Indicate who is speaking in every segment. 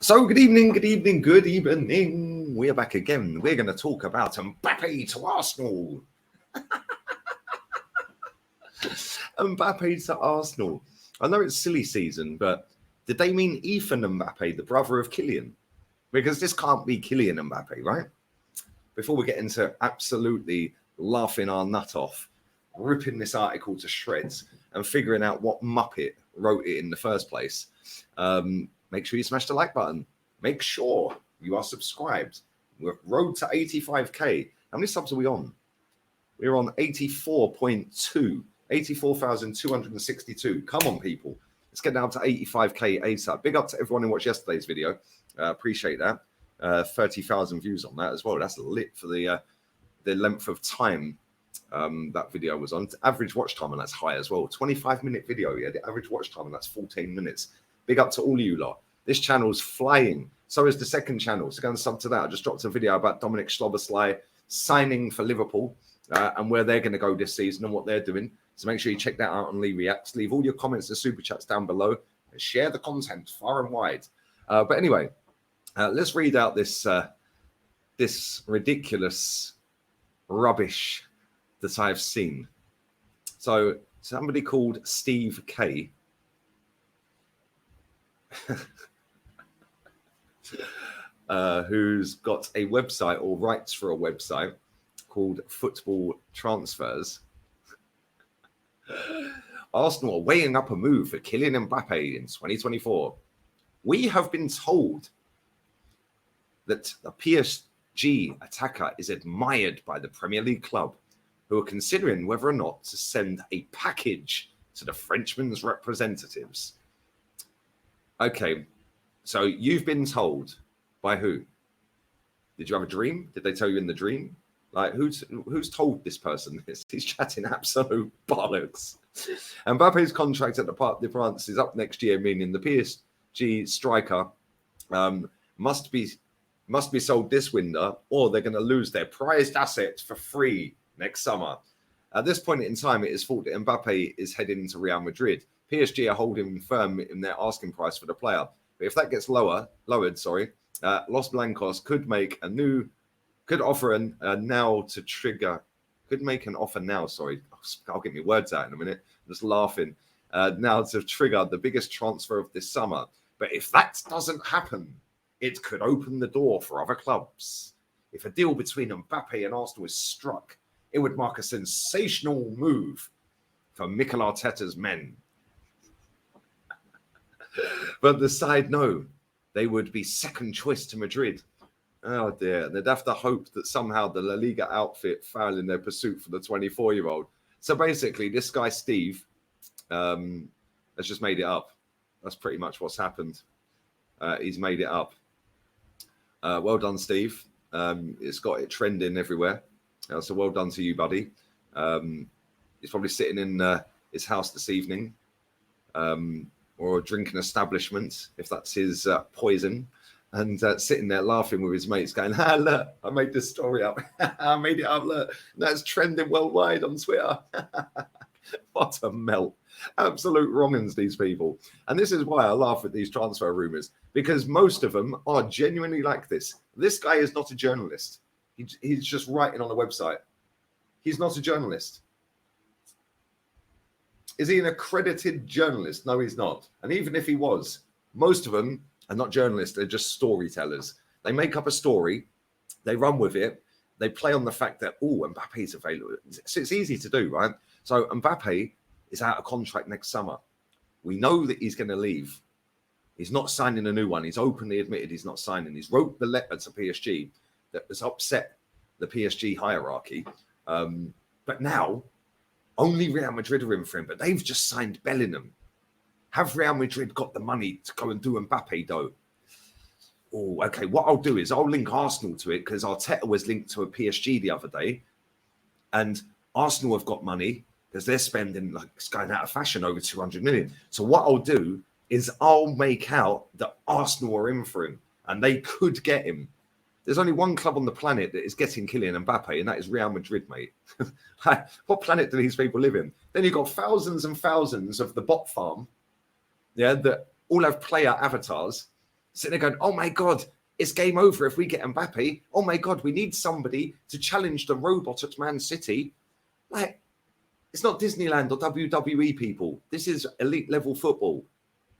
Speaker 1: So good evening, good evening, good evening. We're back again. We're going to talk about Mbappe to Arsenal. Mbappe to Arsenal. I know it's silly season, but did they mean Ethan Mbappe, the brother of Kylian? Because this can't be Kylian Mbappe, right? Before we get into absolutely laughing our nut off, ripping this article to shreds and figuring out what Muppet wrote it in the first place, make sure you smash the like button. Make sure you are subscribed. We're road to 85k. How many subs are we on? We're on 84.2, 84,262. Come on, people. Let's get down to 85k ASAP. Big up to everyone who watched yesterday's video. Appreciate that. 30,000 views on that as well. That's lit for the length of time that video was on. Average watch time, and that's high as well. 25-minute video. Yeah, the average watch time, and that's 14 minutes. Big up to all of you lot. This channel's flying. So is the second channel. So go and sub to that. I just dropped a video about Dominic Szoboszlai signing for Liverpool and where they're going to go this season and what they're doing. So make sure you check that out on Lee Reacts. Leave all your comments and super chats down below and share the content far and wide. But anyway, let's read out this this ridiculous rubbish that I've seen. So somebody called Steve K who's got a website or writes for a website called Football Transfers. Arsenal are weighing up a move for Kylian Mbappe in 2024. We have been told that the PSG attacker is admired by the Premier League club, who are considering whether or not to send a package to the Frenchman's representatives. Okay, so you've been told by who? Did you have a dream? Did they tell you in the dream? Like, who's told this person this? He's chatting absolute bollocks. Mbappe's contract at the Parc des Princes is up next year, meaning the PSG striker must be sold this window, or they're going to lose their prized asset for free next summer. At this point in time, it is thought that Mbappe is heading to Real Madrid. PSG are holding firm in their asking price for the player. But if that gets lowered, Los Blancos could make could offer an now to trigger, could make an offer now, I'll get my words out in a minute, I'm just laughing, now to trigger the biggest transfer of this summer. But if that doesn't happen, it could open the door for other clubs. If a deal between Mbappe and Arsenal is struck, it would mark a sensational move for Mikel Arteta's men. But the side know they would be second choice to Madrid. Oh dear. They'd have to hope that somehow the La Liga outfit fail in their pursuit for the 24-year-old. So basically, this guy, Steve, has just made it up. That's pretty much what's happened. He's made it up. Well done, Steve. It's got it trending everywhere. So well done to you, buddy. He's probably sitting in his house this evening. Or a drinking establishment, if that's his poison, and sitting there laughing with his mates going, look, I made this story up. I made it up, look. That's trending worldwide on Twitter. What a melt. Absolute wrong-uns, these people. And this is why I laugh at these transfer rumours, because most of them are genuinely like this. This guy is not a journalist. He's just writing on a website. He's not a journalist. Is he an accredited journalist? No, he's not. And even if he was, most of them are not journalists. They're just storytellers. They make up a story. They run with it. They play on the fact that, Mbappe's available. So it's easy to do, right? So Mbappe is out of contract next summer. We know that he's going to leave. He's not signing a new one. He's openly admitted he's not signing. He's wrote the letter to PSG that has upset the PSG hierarchy. But now, only Real Madrid are in for him, but they've just signed Bellingham. Have Real Madrid got the money to go and do Mbappe, though? Oh, okay. What I'll do is I'll link Arsenal to it, because Arteta was linked to a PSG the other day. And Arsenal have got money because they're spending, like, it's going out of fashion, over 200 million. So what I'll do is I'll make out that Arsenal are in for him and they could get him. There's only one club on the planet that is getting Kylian Mbappe, and that is Real Madrid, mate. What planet do these people live in? Then you've got thousands and thousands of the bot farm, that all have player avatars sitting there going, oh my God, it's game over if we get Mbappe. Oh my God, we need somebody to challenge the robot at Man City. Like, it's not Disneyland or WWE, people. This is elite level football.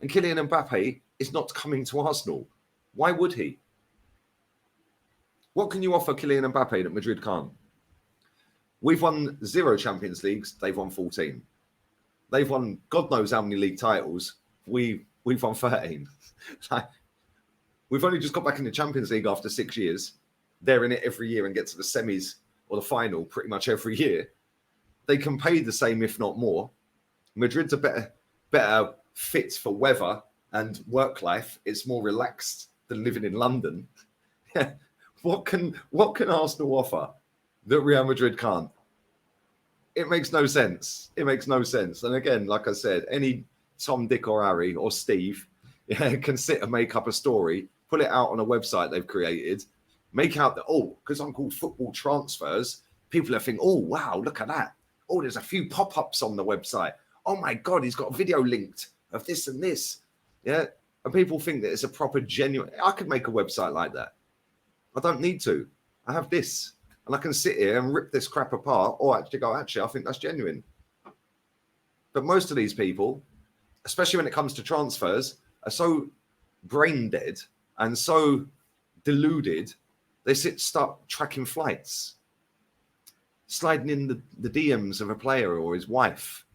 Speaker 1: And Kylian Mbappe is not coming to Arsenal. Why would he? What can you offer Kylian Mbappe that Madrid can't? We've won 0 Champions Leagues. They've won 14. They've won God knows how many league titles. We've won 13. We've only just got back in the Champions League after 6 years. They're in it every year and get to the semis or the final pretty much every year. They can pay the same, if not more. Madrid's a better fit for weather and work life. It's more relaxed than living in London. What can Arsenal offer that Real Madrid can't? It makes no sense. It makes no sense. And again, like I said, any Tom, Dick or Harry or Steve can sit and make up a story, put it out on a website they've created, make out that, because I'm called Football Transfers, people are thinking, oh, wow, look at that. Oh, there's a few pop-ups on the website. Oh, my God, he's got a video linked of this and this. Yeah. And people think that it's a proper, genuine. I could make a website like that. I don't need to. I have this. And I can sit here and rip this crap apart or actually go, I think that's genuine. But most of these people, especially when it comes to transfers, are so brain dead and so deluded, they start tracking flights, sliding in the DMs of a player or his wife,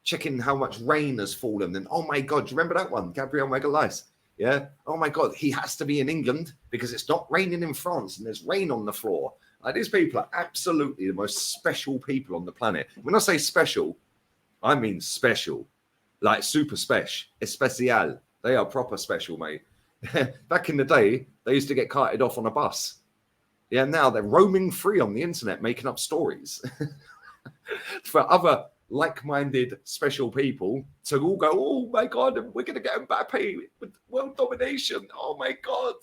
Speaker 1: checking how much rain has fallen. And oh my God, do you remember that one? Gabriel Magalhaes. Yeah. Oh my God, he has to be in England because it's not raining in France and there's rain on the floor. Like, these people are absolutely the most special people on the planet. When I say special, I mean special, like super special, especial. They are proper special, mate. Back in the day, they used to get carted off on a bus. Yeah, now they're roaming free on the internet, making up stories for other like-minded special people to all go, oh my God, we're going to get Mbappe with world domination. Oh my God.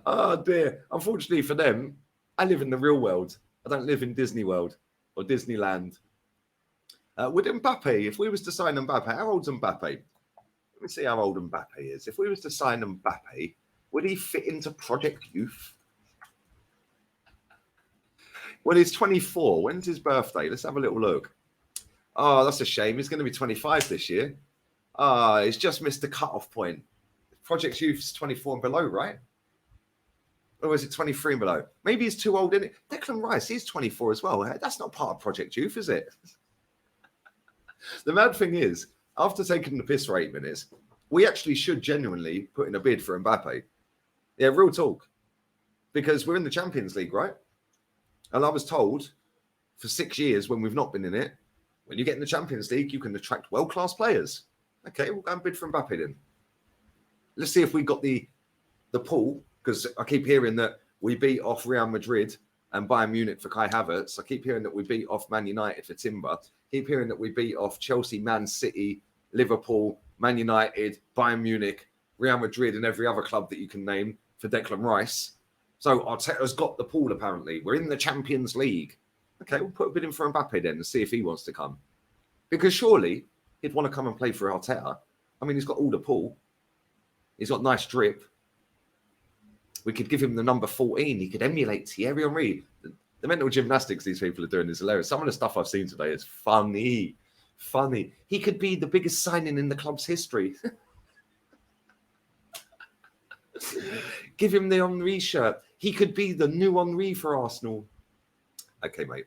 Speaker 1: Oh dear. Unfortunately for them, I live in the real world. I don't live in Disney World or Disneyland. Would Mbappe, if we was to sign Mbappe, how old's Mbappe? Let me see how old Mbappe is. If we was to sign Mbappe, would he fit into Project Youth? Well, he's 24. When's his birthday? Let's have a little look. Oh, that's a shame. He's going to be 25 this year. He's just missed the cut-off point. Project Youth's 24 and below, right? Or is it 23 and below? Maybe he's too old, isn't it? Declan Rice, he's 24 as well. That's not part of Project Youth, is it? The mad thing is, after taking the piss for 8 minutes, we actually should genuinely put in a bid for Mbappe. Yeah, real talk. Because we're in the Champions League, right? And I was told for 6 years when we've not been in it, when you get in the Champions League, you can attract world-class players. Okay, we'll go and bid for Mbappe then. Let's see if we got the pull, because I keep hearing that we beat off Real Madrid and Bayern Munich for Kai Havertz. I keep hearing that we beat off Man United for Timber. I keep hearing that we beat off Chelsea, Man City, Liverpool, Man United, Bayern Munich, Real Madrid, and every other club that you can name for Declan Rice. So Arteta's got the pool, apparently. We're in the Champions League. Okay, we'll put a bid in for Mbappe then and see if he wants to come. Because surely he'd want to come and play for Arteta. I mean, he's got all the pool. He's got nice drip. We could give him the number 14. He could emulate Thierry Henry. The mental gymnastics these people are doing is hilarious. Some of the stuff I've seen today is funny. Funny. He could be the biggest signing in the club's history. Give him the Henry shirt. He could be the new Henry for Arsenal. Okay, mate.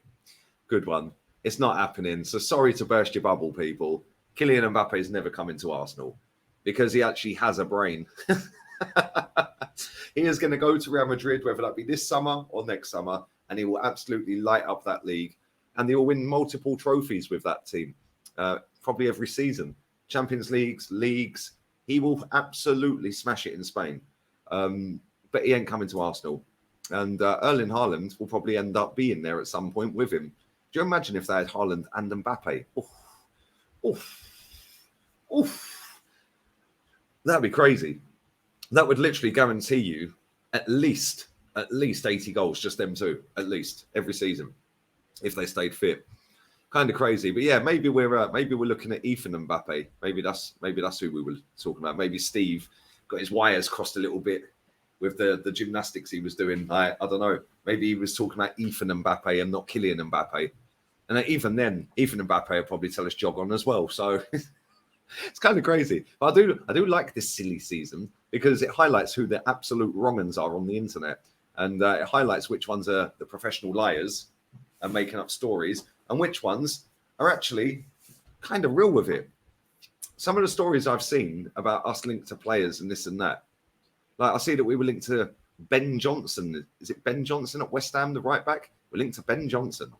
Speaker 1: Good one. It's not happening. So sorry to burst your bubble, people. Kylian Mbappe is never coming to Arsenal because he actually has a brain. He is going to go to Real Madrid, whether that be this summer or next summer, and he will absolutely light up that league. And he will win multiple trophies with that team, probably every season. Champions Leagues. He will absolutely smash it in Spain. But he ain't coming to Arsenal. And Erling Haaland will probably end up being there at some point with him. Do you imagine if they had Haaland and Mbappe? Oof. That'd be crazy. That would literally guarantee you at least 80 goals, just them two, at least, every season, if they stayed fit. kind of crazy. But yeah, maybe we're looking at Ethan and Mbappe. Maybe that's who we were talking about. Maybe Steve got his wires crossed a little bit with the gymnastics he was doing. I don't know. Maybe he was talking about Ethan and Mbappe and not Kylian Mbappe. And even then, Ethan and Mbappe will probably tell us jog on as well. So it's kind of crazy. But I do like this silly season because it highlights who the absolute wrong-uns are on the internet. And it highlights which ones are the professional liars and making up stories and which ones are actually kind of real with it. Some of the stories I've seen about us linked to players and this and that. Like I see that we were linked to Ben Johnson. Is it Ben Johnson at West Ham, the right back? We're linked to Ben Johnson.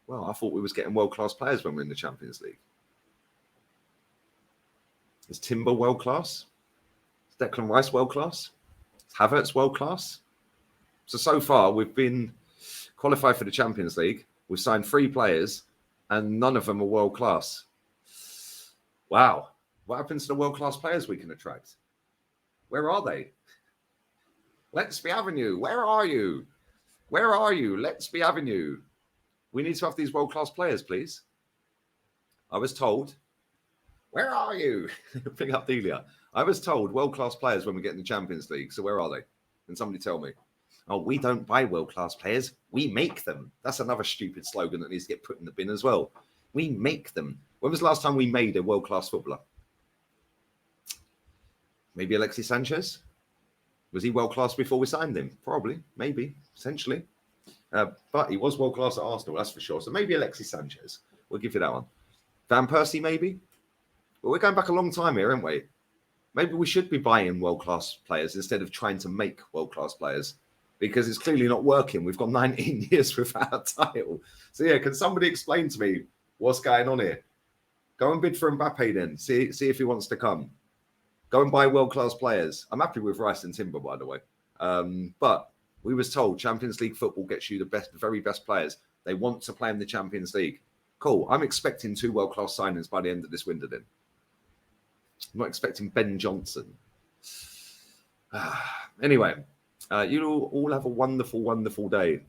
Speaker 1: Well, I thought we was getting world-class players when we're in the Champions League. Is Timber world-class? Is Declan Rice world-class? Is Havertz world-class? So far, we've been qualified for the Champions League. We've signed 3 players, and none of them are world-class. Wow. What happens to the world-class players we can attract? Where are they? Let's be Avenue. Where are you? Where are you? Let's be Avenue. We need to have these world-class players, please. I was told. Where are you? Pick up Delia. I was told world-class players when we get in the Champions League. So where are they? Can somebody tell me? Oh, we don't buy world-class players. We make them. That's another stupid slogan that needs to get put in the bin as well. We make them. When was the last time we made a world-class footballer? Maybe Alexis Sanchez? Was he world-class before we signed him? Probably. Maybe. Essentially. But he was world-class at Arsenal, that's for sure. So maybe Alexis Sanchez. We'll give you that one. Van Persie, maybe? But we're going back a long time here, aren't we? Maybe we should be buying world-class players instead of trying to make world-class players because it's clearly not working. We've got 19 years without a title. So, yeah, can somebody explain to me what's going on here? Go and bid for Mbappe then. See if he wants to come. Go and buy world-class players. I'm happy with Rice and Timber, by the way. But we was told Champions League football gets you the very best players. They want to play in the Champions League. Cool. I'm expecting 2 world-class signings by the end of this window then. I'm not expecting Ben Johnson. Anyway, you all have a wonderful, wonderful day.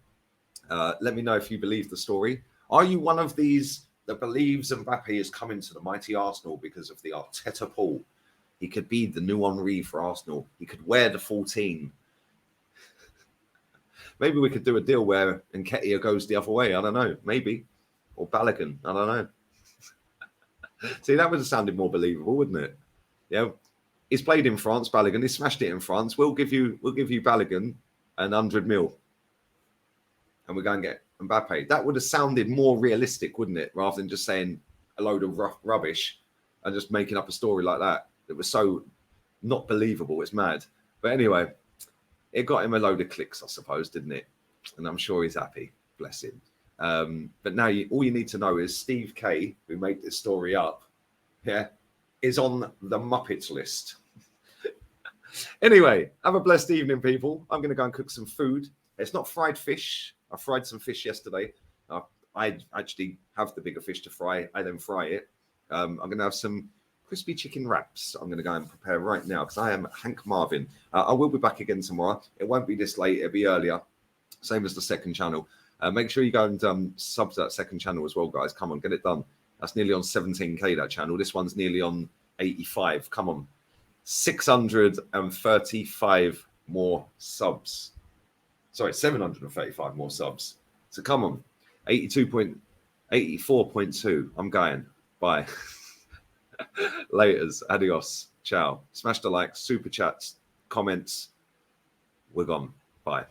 Speaker 1: Let me know if you believe the story. Are you one of these that believes Mbappe is coming to the mighty Arsenal because of the Arteta pull? He could be the new Henry for Arsenal. He could wear the 14. Maybe we could do a deal where Nketiah goes the other way. I don't know. Maybe. Or Balogun. I don't know. See, that would have sounded more believable, wouldn't it? Yeah. He's played in France, Balogun. He smashed it in France. We'll give you Balogun and 100 mil. And we're going to get Mbappe. That would have sounded more realistic, wouldn't it? Rather than just saying a load of rubbish and just making up a story like that. It was so not believable. It's mad. But anyway, it got him a load of clicks, I suppose, didn't it? And I'm sure he's happy. Bless him. But now all you need to know is Steve K, who made this story up, is on the Muppets list. Anyway, have a blessed evening, people. I'm going to go and cook some food. It's not fried fish. I fried some fish yesterday. I actually have the bigger fish to fry. I then fry it. I'm going to have some crispy chicken wraps. I'm going to go and prepare right now because I am Hank Marvin. I will be back again tomorrow. It won't be this late. It'll be earlier. Same as the second channel. Make sure you go and sub to that second channel as well, guys. Come on, get it done. That's nearly on 17K, that channel. This one's nearly on 85. Come on. 635 more subs. Sorry, 735 more subs. So come on. 84.2. I'm going. Bye. Laters. Adios. Ciao. Smash the like, super chats, comments. We're gone. Bye.